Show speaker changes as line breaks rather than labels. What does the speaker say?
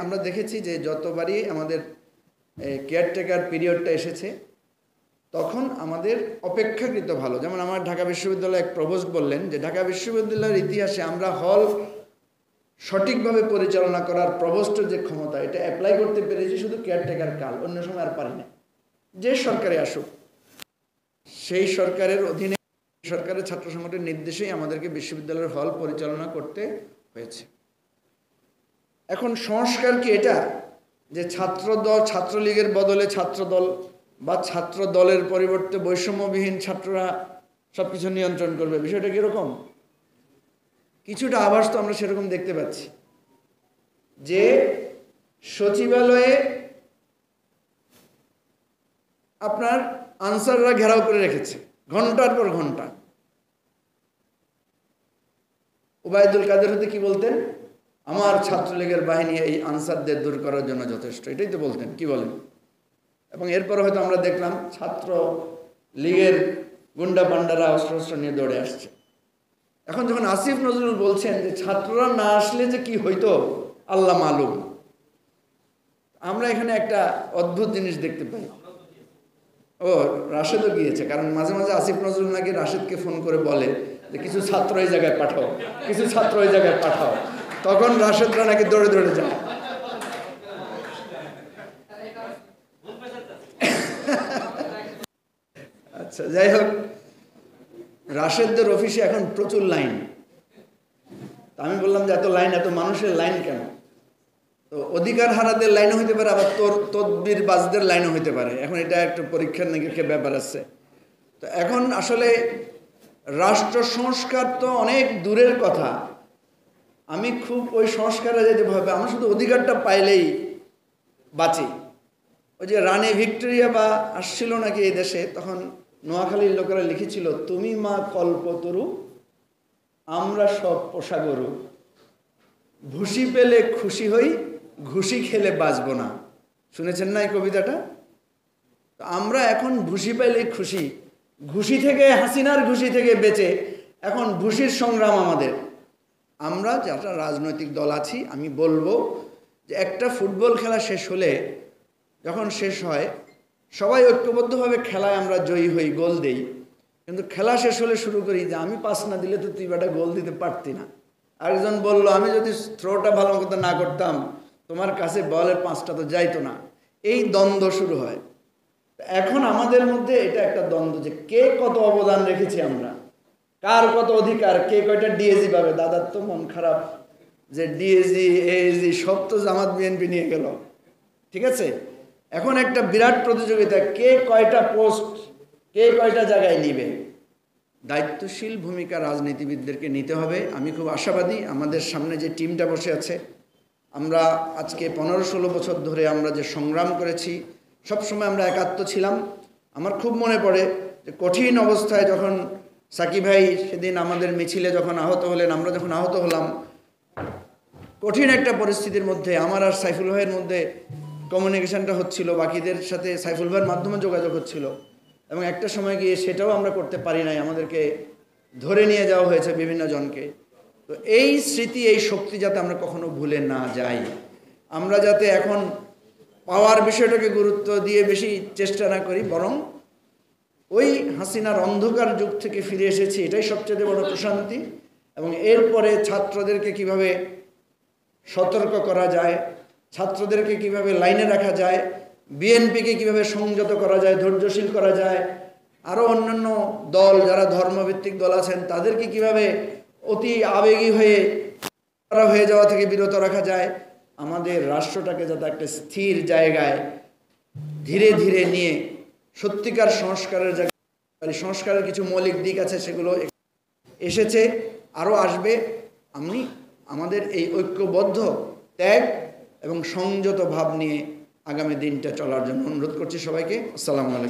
আমরা দেখেছি যে যতবারই আমাদের কেয়ারটেকার পিরিয়ডটা এসেছে তখন আমাদের অপেক্ষাকৃত ভালো। যেমন আমার ঢাকা বিশ্ববিদ্যালয়ে এক প্রভোস্ট বললেন যে ঢাকা বিশ্ববিদ্যালয়ের ইতিহাসে আমরা হল সঠিকভাবে পরিচালনা করার প্রভোস্টের যে ক্ষমতা এটা অ্যাপ্লাই করতে পেরেছি শুধু কেয়ারটেকার কাল, অন্য সময় আর পারি না। যে সরকারে আসুক সেই সরকারের অধীনে সরকারের ছাত্র সংগঠনের নির্দেশেই আমাদেরকে বিশ্ববিদ্যালয়ের হল পরিচালনা করতে হয়েছে। এখন সংস্কার কি এটা যে ছাত্রদল ছাত্রলীগের বদলে ছাত্রদল বা ছাত্র দলের পরিবর্তে বৈষম্যবিহীন ছাত্ররা সব কিছু নিয়ন্ত্রণ করবে? বিষয়টা কীরকম? কিছুটা আভাস তো আমরা সেরকম দেখতে পাচ্ছি যে সচিবালয়ে আপনার আনসাররা ঘেরাও করে রেখেছে ঘন্টার পর ঘন্টা। ওবায়দুল কাদের হতে কি বলতেন? আমার ছাত্রলীগের বাহিনী এই আনসারদের দূর করার জন্য যথেষ্ট, এটাই তো বলতেন। কি বলেন? এবং এরপরে হয়তো আমরা দেখলাম ছাত্র লীগের গুন্ডা পান্ডারা অস্ত্র নিয়ে দৌড়ে আসছে। এখন যখন আসিফ নজরুল বলছেন যে ছাত্ররা না আসলে যে কি হইতো আল্লাহ মালুম, আমরা এখানে একটা অদ্ভুত জিনিস দেখতে পাই। ও রাশেদও গিয়েছে, কারণ মাঝে মাঝে আসিফ নজরুল নাকি রাশেদকে ফোন করে বলে যে কিছু ছাত্র এই জায়গায় পাঠাও, কিছু ছাত্র এই জায়গায় পাঠাও, তখন রাশেদরা নাকি দৌড়ে দৌড়ে যায়। আচ্ছা, যাই হোক, রাশেদদের অফিসে এখন প্রচুর লাইন। আমি বললাম যে এত লাইন, এত মানুষের লাইন কেন? তো অধিকার হারাদের লাইনও হইতে পারে, আবার তদবির বাজদের লাইনও হইতে পারে। এখন এটা একটু পরীক্ষার নিরীক্ষার ব্যাপার আছে। তো এখন আসলে রাষ্ট্র সংস্কার তো অনেক দূরের কথা। আমি খুব ওই সংস্কারে যেতে ভাবে আমরা শুধু অধিকারটা পাইলেই বাঁচি। ওই যে রানী ভিক্টোরিয়া বা আসছিল নাকি এই দেশে, তখন নোয়াখালীর লোকেরা লিখেছিল, তুমি মা কল্পতরু আমরা সব পোষা গরু, ভুসি পেলে খুশি হই ঘুষি খেলে বাঁচব না। শুনেছেন না এই কবিতাটা? তো আমরা এখন ভুসি পেলেই খুশি, ঘুষি থেকে, হাসিনার ঘুষি থেকে বেঁচে এখন ভুসির সংগ্রাম আমাদের। আমরা যারা রাজনৈতিক দল আছি আমি বলবো যে একটা ফুটবল খেলা শেষ হলে, যখন শেষ হয় সবাই ঐক্যবদ্ধভাবে খেলায় আমরা জয়ী হই, গোল দেই, কিন্তু খেলা শেষ হলে শুরু করি যে আমি পাস না দিলে তো তুই বেটা গোল দিতে পারতি না। আরেকজন বলল আমি যদি থ্রোটা ভালো মতো না করতাম তোমার কাছে বলের 5টা তো যাইতো না। এই দ্বন্দ্ব শুরু হয়। এখন আমাদের মধ্যে এটা একটা দ্বন্দ্ব যে কে কত অবদান রেখেছি আমরা, কার কত অধিকার, কে কয়টা ডিএজি পাবে। দাদার তো মন খারাপ যে ডিএজি এএজি সব তো জামাত বিএনপি নিয়ে গেল। ঠিক আছে, এখন একটা বিরাট প্রতিযোগিতা, কে কয়টা পোস্ট, কে কয়টা জায়গায় নিবে। দায়িত্বশীল ভূমিকা রাজনীতিবিদদেরকে নিতে হবে। আমি খুব আশাবাদী আমাদের সামনে যে টিমটা বসে আছে, আমরা আজকে 15-16 বছর ধরে আমরা যে সংগ্রাম করেছি, সবসময় আমরা একাত্ম ছিলাম। আমার খুব মনে পড়ে যে কঠিন অবস্থায় যখন সাকিব ভাই সেদিন আমাদের মিছিলে যখন আহত হলেন, আমরা যখন আহত হলাম, কঠিন একটা পরিস্থিতির মধ্যে আমার আর সাইফুল ভাইয়ের মধ্যে কমিউনিকেশনটা হচ্ছিল, বাকিদের সাথে সাইফুল ভাইয়ের মাধ্যমে যোগাযোগ হচ্ছিল, এবং একটা সময় গিয়ে সেটাও আমরা করতে পারি নাই, আমাদেরকে ধরে নিয়ে যাওয়া হয়েছে বিভিন্ন জনকে। তো এই স্মৃতি, এই শক্তি যাতে আমরা কখনো ভুলে না যাই, আমরা যাতে এখন পাওয়ার বিষয়টাকে গুরুত্ব দিয়ে বেশি চেষ্টা না করি, বরং ওই হাসিনার অন্ধকার যুগ থেকে ফিরে এসেছি, এটাই সবচেয়ে বড় প্রশান্তি। এবং এরপরে ছাত্রদেরকে কিভাবে সতর্ক করা যায়, ছাত্রদেরকে কিভাবে লাইনে রাখা যায়, বিএনপিকে কিভাবে সংযত করা যায়, ধৈর্যশীল করা যায়, আরও অন্যান্য দল যারা ধর্মভিত্তিক দল আছেন তাদেরকে কিভাবে অতি আবেগী হয়ে যাওয়া থেকে বিরত রাখা যায়, আমাদের রাষ্ট্রটাকে যাতে একটা স্থির জায়গায় ধীরে ধীরে নিয়ে সত্যিকার সংস্কারের জায়গায়, সংস্কারের কিছু মৌলিক দিক আছে সেগুলো এসেছে, আরও আসবে। আমি আমাদের এই ঐক্যবদ্ধ ত্যাগ এবং সংযত ভাব নিয়ে আগামী দিনটা চলার জন্য অনুরোধ করছি সবাইকে। আসসালামু আলাইকুম।